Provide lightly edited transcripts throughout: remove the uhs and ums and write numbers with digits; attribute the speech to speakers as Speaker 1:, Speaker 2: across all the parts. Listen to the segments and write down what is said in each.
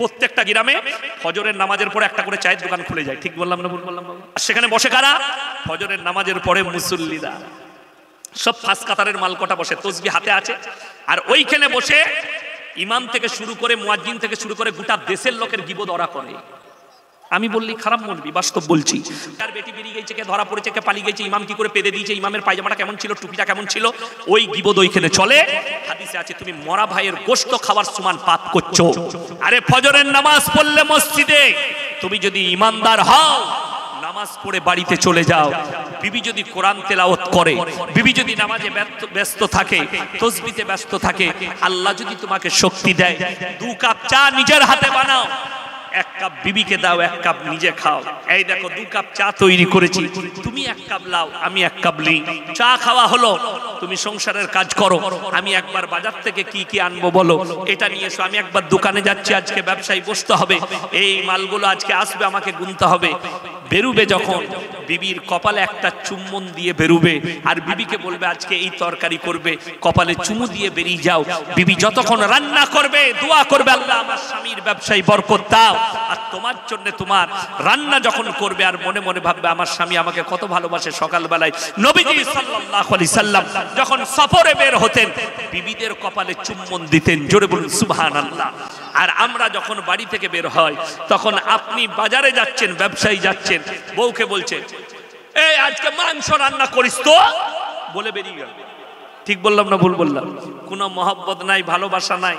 Speaker 1: প্রত্যেকটা গ্রামে ফজরের নামাজের পরে একটা করে চায়ের দোকান খুলে যায়। ঠিক বললাম না ভুল বললাম? সেখানে বসে কারা? ফজরের নামাজের পরে মুসল্লিরা, সব ফাঁস কাতারের মালকটা বসে, তসবিহ হাতে আছে, আর ওইখানে বসে ইমাম থেকে শুরু করে মুয়াজ্জিন থেকে শুরু করে গোটা দেশের লোকের গীবত ওরা করে। আমি বললি খারাপ বলবি, বাস্তব বলছি। তার বেটি বেরিয়ে গেছে, কে ধরা পড়েছে, কে পালিয়ে গেছে, ইমাম কি করে পেদে দিয়েছে, ইমামের পায়জামাটা কেমন ছিল, টুপিটা কেমন ছিল, ওই গীবত ওইখানে চলে। হাদিসে আছে তুমি মরা ভাইয়ের গোশত খাওয়ার সমান পাপ করছো। আরে ফজরের নামাজ পড়লে মসজিদে, তুমি যদি ইমানদার হও নামাজ পড়ে বাড়িতে চলে যাও। বিবি যদি কোরআন তেলাওয়াত করে, বিবি যদি নামাজে ব্যস্ত থাকে, তাসবিতে ব্যস্ত থাকে, আল্লাহ যদি তোমাকে শক্তি দেয়, 2 কাপ চা নিজের হাতে বানাও, 1 কাপ বিবিকে দাও, 1 কাপ নিজে খাও। এই দেখো 2 কাপ চা তৈরি করেছি, তুমি 1 কাপ লাও, আমি 1 কাপ নিই, চা খাওয়া হলো। তুমি সংসারের কাজ করো, আমি একবার বাজার থেকে কি কি আনবো বলো, এটা নিয়ে এসো। আমি একবার দোকানে যাচ্ছি, আজকে ব্যবসায় বসতে হবে, এই মালগুলো আজকে আসবে, আমাকে গুনতে হবে। বেরুবে যখন, বিবির কপালে একটা চুম্বন দিয়ে বেরুবে, আর বিবিকে বলবে আজকে এই তরকারি করবে, কপালে চুমু দিয়ে বেরিয়ে যাও। বিবি যতক্ষণ রান্না করবে দোয়া করবে, আল্লাহ আমার স্বামীর ব্যবসায় বরকত দাও। আর তোমার জন্য তোমার রান্না যখন করবে আর মনে মনে ভাববে আমার স্বামী আমাকে কত ভালোবাসে। সকালবেলায় নবীজি সাল্লাল্লাহু আলাইহি সাল্লাম যখন সফরে বের হতেন, বিবিদের কপালে চুম্বন দিতেন। জোরে বলুন সুবহানাল্লাহ। আর আমরা যখন বাড়ি থেকে বের হয়, তখন আপনি বাজারে যাচ্ছেন, ব্যবসায়ী যাচ্ছেন, বউকে বলছেন এই আজকে মাংস রান্না করিস তো, বলে বেরিয়ে গেল। ঠিক বললাম না ভুল বললাম? কোনো মহব্বত নাই, ভালোবাসা নাই।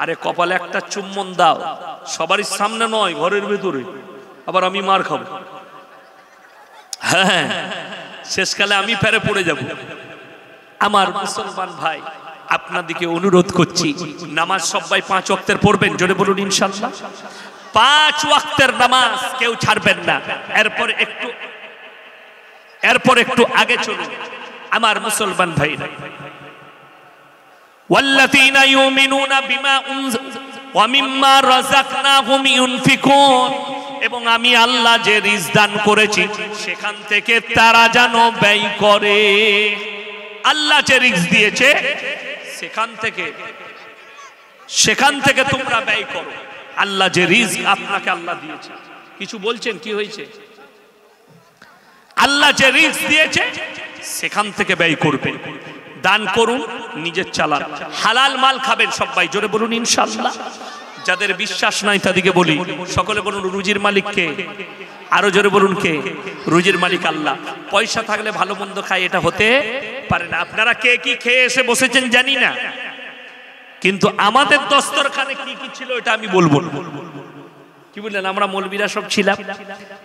Speaker 1: আরে কপালে একটা চুম্বন দাও, সবারই সামনে নয়, ঘরের ভেতরে, আবার আমি মার খাবো। হ্যাঁ, শেষকালে আমি ফেরে পড়ে যাব। আমার মুসলমান ভাই, আপনাদেরকে অনুরোধ করছি, নামাজ সবাই 5 ওয়াক্তের পড়বেন। জোরে বলুন ইনশাআল্লাহ। 5 ওয়াক্তের নামাজ কেউ ছাড়বেন না। এরপর একটু আগে চলুন আমার মুসলমান ভাইরা। ওয়াল্লাযীনা ইউমিনুনা বিমা ওয়া মিম্মা রাযাকনাহুম ইউনফিকুন, এবং আমি আল্লাহ যে রিজক দান করেছি সেখান থেকে তারা যেন ব্যয় করে। আল্লাহ যে রিজক দিয়েছে সেখান থেকে তোমরা ব্যয় করো। আল্লাহ যে রিজক আপনাকে আল্লাহ দিয়েছে, কিছু বলছেন কি হয়েছে? আল্লাহ যে রিজক দিয়েছে সেখান থেকে ব্যয় করবেন, দান করুন, নিজের চালান, হালাল মাল খাবেন সবাই। জোরে বলুন ইনশাআল্লাহ। যাদের বিশ্বাস নাই তাদেরকে বলি, সকলে বলুন রুজির মালিক কে? আরো জোরে বলুন কে? রুজির মালিক আল্লাহ। পয়সা থাকলে ভালো মন্দ খায়, এটা হতে পারে না। আপনারা কে কি খেয়ে এসে বসেছেন জানি না, কিন্তু আমাদের দস্তরখানে কি কি ছিল এটা আমি বলবো। কি বললেন? আমরা মৌলবীরা সব ছিলাম,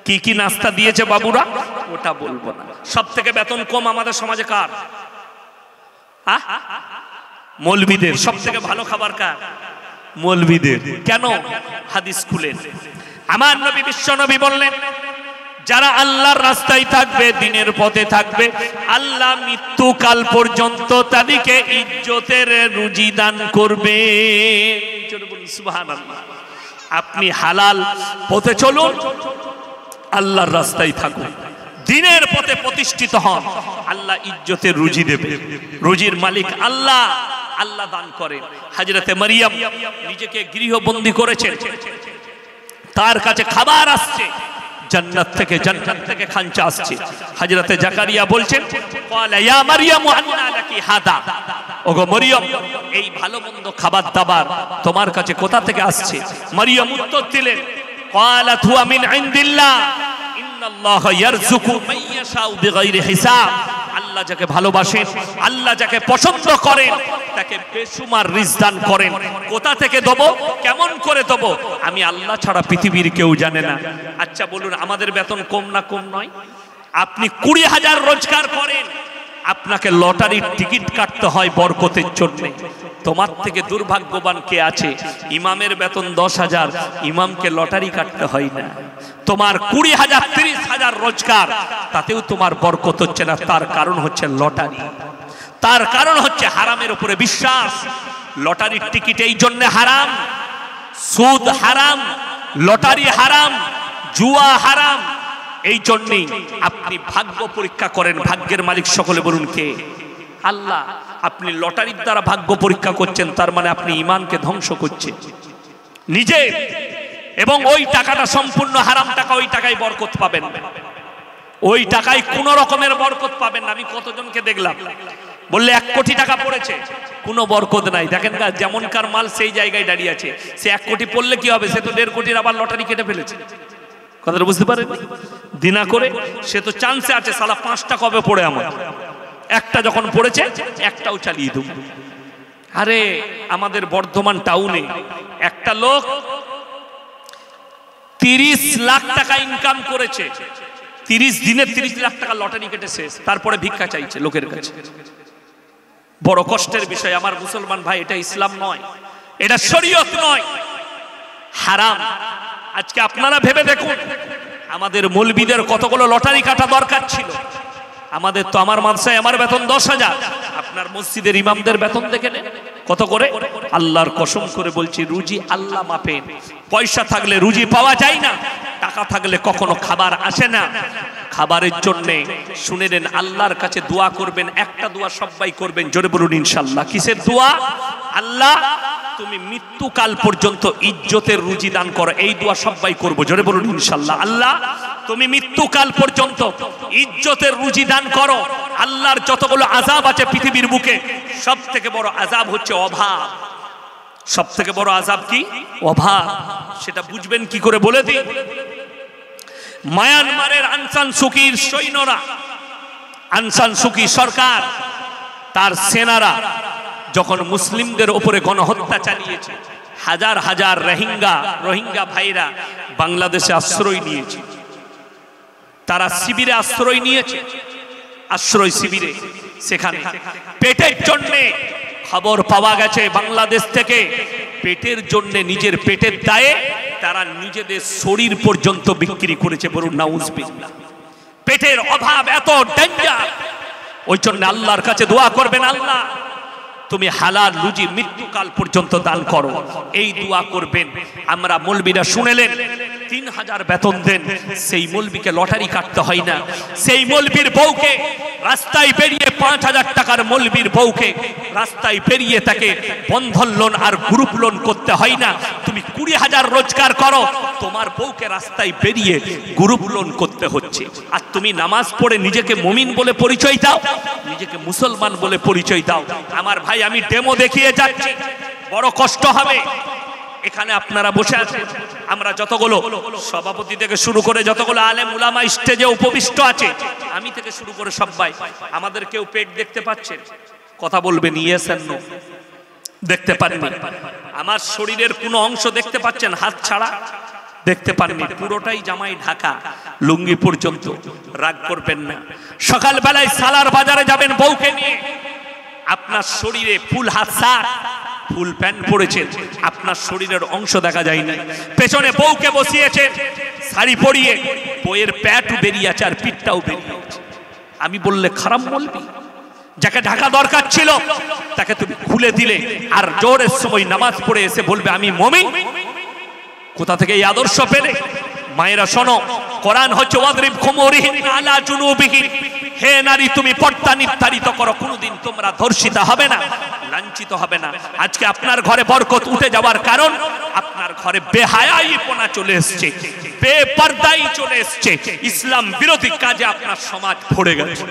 Speaker 1: কি কি নাস্তা দিয়েছে বাবুরা ওটা বলবো না। সব থেকে বেতন কম আমাদের সমাজে কার? মৌলবীদের। সব থেকে ভালো খাবার কার? মৌলবীদের। কেন? হাদিস খুলেন। আমার নবী বিশ্ব নবী বললেন, যারা আল্লাহর রাস্তায় থাকবে, দিনের পথে থাকবে, আল্লাহ মৃত্যুকাল পর্যন্ত তাদেরকে ইজ্জতের রুজি দান করবে। সুবহানাল্লাহ। আপনি হালাল পথে চলুন, আল্লাহর রাস্তায় থাকুন, দিনের পথে প্রতিষ্ঠিত হন, আল্লাহ ইজ্জতের রুজি দেবে। রুজির মালিক আল্লাহ, আল্লাহ দান করেন। হযরতে মারিয়াম নিজেকে গৃহবন্দী করেছেন, তার কাছে খাবার আসছে জান্নাত থেকে খাঞ্চা আসছে। হযরতে জাকারিয়া বলছেন, ক্বালা ইয়া মারইয়াম আন্না লাকি হাদা, ওগো মারইয়াম এই ভালো মন্দ খাবার দাবার তোমার কাছে কোথা থেকে আসছে? মারইয়াম উত্তর দিলেন, ক্বালাত হুয়া মিন ইনদিল্লাহ ইন্নাল্লাহা ইয়ারযুকু মান ইয়াশাউ বিগাইরি হিসাব। আল্লাহ যাকে ভালোবাসেন, আল্লাহ যাকে পছন্দ করেন, তাকে বেশুমার রিজক দান করেন। কোথা থেকে দেব, কেমন করে দেব, আমি আল্লাহ ছাড়া পৃথিবীর কেউ জানে না। আচ্ছা বলুন, আমাদের বেতন কম না কম নয়? আপনি 20,000 রোজগার করেন, আপনাকে লটারির টিকিট কাটতে হয় বরকতের জন্য। তোমার থেকে দুর্ভাগ্যবান কে আছে? ইমামের বেতন 10,000, ইমামকে লটারি কাটতে হয় না। তোমার 20,000 30,000 রোজগার, তাতেও তোমার বরকত হচ্ছে না। তার কারণ হচ্ছে লটারি, তার কারণ হচ্ছে হারামের উপরে বিশ্বাস। লটারির টিকিট এই জন্য হারাম, সুদ হারাম, লটারি হারাম, জুয়া হারাম। এই জন্যই আপনি ভাগ্য পরীক্ষা করেন। ভাগ্যের মালিক সকলে বলুন কে? আল্লাহ। আপনি লটারির দ্বারা ভাগ্য পরীক্ষা করছেন, তার মানে আপনি ঈমানকে ধ্বংস করছেন। নিজে এবং ওই টাকাটা সম্পূর্ণ হারাম টাকা, ওই টাকায় বরকত পাবেন না, ওই টাকায় কোন রকমের বরকত পাবেন না। আমি কতজনকে দেখলাম বললে 1 কোটি টাকা পড়েছে, কোনো বরকত নাই। দেখেন যেমনকার মাল সেই জায়গায় দাঁড়িয়ে আছে। সে 1 কোটি পড়লে কি হবে? সে তো 1.5 কোটির আবার লটারি কেটে ফেলেছে। কথাটা বুঝতে পারেন? দিনা করে সে তো চান্সে আছে, সালা 5টা কবে পড়ে আমার, একটা যখন পড়েছে একটাও চালিয়ে দেব। আরে আমাদের বর্ধমান টাউনে একটা লোক 30 লাখ টাকা ইনকাম করেছে, 30 দিনে 30 লাখ টাকা লটারি কেটে শেষ, তারপরে ভিক্ষা চাইছে লোকের কাছে। বড় কষ্টের বিষয় আমার মুসলমান ভাই, এটা ইসলাম নয়, এটা শরীয়ত নয়, হারাম। আজকে আপনারা ভেবে দেখুন, আমাদের মৌলবীদের কতগুলো লটারি কাটা দরকার ছিল। আমাদের তো, আমার মাদ্রাসায় আমার বেতন 10,000, আপনার মসজিদের ইমামদের বেতন দেখে নেন কত করে। আল্লাহর কসম করে বলছি, রুজি আল্লাহ মাপেন। পয়সা থাকলে রুজি পাওয়া যায় না, টাকা থাকলে কখনো খাবার আসে না। খাবারের জন্য শুনে নেন, আল্লাহর কাছে দোয়া করবেন, একটা দোয়া সবাই করবেন, জোরে বলুন ইনশাআল্লাহ। কিসের দোয়া? আল্লাহ তুমি মৃত্যুকাল পর্যন্ত ইজ্জতের রুজি দান করো, এই দোয়া সবাই করব, জোরে বলুন ইনশাআল্লাহ। আল্লাহ তুমি মৃত্যুকাল পর্যন্ত ইজ্জতের রুজি দান করো। আল্লাহর যতগুলো আযাব আছে পৃথিবীর বুকে, সব থেকে বড় আযাব হচ্ছে অভাব। সব থেকে বড় আযাব কি? অভাব। সেটা বুঝবেন কি করে বলে দিই। মায়ানমারের আং সান সুকির সৈন্যরা, আং সান সুকি সরকার, তার সেনারা যখন মুসলিমদের উপরে গণহত্যা চালিয়েছে, হাজার হাজার রোহিঙ্গা ভাইরা বাংলাদেশে আশ্রয় নিয়েছে। তারা শিবিরে আশ্রয় নিয়েছে, আশ্রয় শিবিরে। সেখানে পেটের জন্য খবর পাওয়া গেছে বাংলাদেশ থেকে, পেটের জন্য, নিজের পেটের দায়ে তারা নিজেদের শরীর পর্যন্ত বিক্রি করেছে। বলুন নাউজুবিল্লাহ। পেটের অভাব এত ডেঞ্জার। ওই জন্য আল্লাহর কাছে দোয়া করবেন, আল্লাহ তুমি হালাল রুজি মৃত্যুকাল পর্যন্ত দান করো, এই দোয়া করবেন। আমরা মৌলবীরা শুনেলেন 3000 বেতন দেন, সেই মৌলবীকে লটারি কাটতে হয় না। সেই মৌলবীর বউকে রাস্তায় বেরিয়ে 5000 টাকার মৌলবীর বউকে রাস্তায় বেরিয়ে তাকে বন্ধন লোন আর গ্রুপ লোন করতে হয় না। তুমি 20,000 রোজগার করো, তোমার বউকে রাস্তায় বেরিয়ে গ্রুপ লোন করতে হচ্ছে। আর তুমি নামাজ পড়ে নিজেকে মুমিন বলে পরিচয় দাও, নিজেকে মুসলমান বলে পরিচয় দাও। আমার ভাই, আমি ডেমো দেখিয়ে যাচ্ছি, বড় কষ্ট হবে। এখানে আপনারা বসে আছেন, আমরা যতগুলো সভাপতি থেকে শুরু করে যতগুলো আলেম উলামা স্টেজে উপবিষ্ট আছে, আমি থেকে শুরু করে সবাই, আমাদের কেউ পেট দেখতে পাচ্ছেন? কথা বলবেন ইয়েস এন্ড নো। দেখতে পাননি? আমার শরীরের কোনো অংশ দেখতে পাচ্ছেন? হাত ছাড়া দেখতে পাননি? পুরোটাই জামাই ঢাকা, লুঙ্গি পর্যন্ত। রাগ করবেন না। সকাল বেলায় সালার বাজারে যাবেন বউকে নিয়ে, আপনার শরীরে ফুল হাত শার্ট, ফুল প্যান্ট পরেছেন, আপনার শরীরের অংশ দেখা যায় না। পেছনে বউকে বসিয়েছেন শাড়ি পরিয়ে, বইয়ের প্যাটও বেরিয়ে আছে আর পিঠটাও বেরিয়ে আছে। আমি বললে খারাপ বলবি? যাকে ঢাকা দরকার ছিল তাকে তুমি খুলে দিলে, আর জোরের সময় নামাজ পড়ে এসে বলবে আমি মুমিন। কোথা থেকে এই আদর্শ পেলে? মায়েরা শোনো, কোরআন হচ্ছে ওয়াদরিব খুমুরিহিন আলা জুনুবিহিন। হে নারী, তুমি পর্দা নির্ধারিত করো, কোনোদিন তোমরা ধর্ষিতা হবে না, লাঞ্ছিত হবে না। আজকে আপনার ঘরে বরকত উঠে যাওয়ার কারণ, আপনার ঘরে বেহায়াইপনা চলে এসছে, বেপরদাই চলে এসছে, ইসলাম বিরোধী কাজে আপনার সমাজ ভরে গেছে।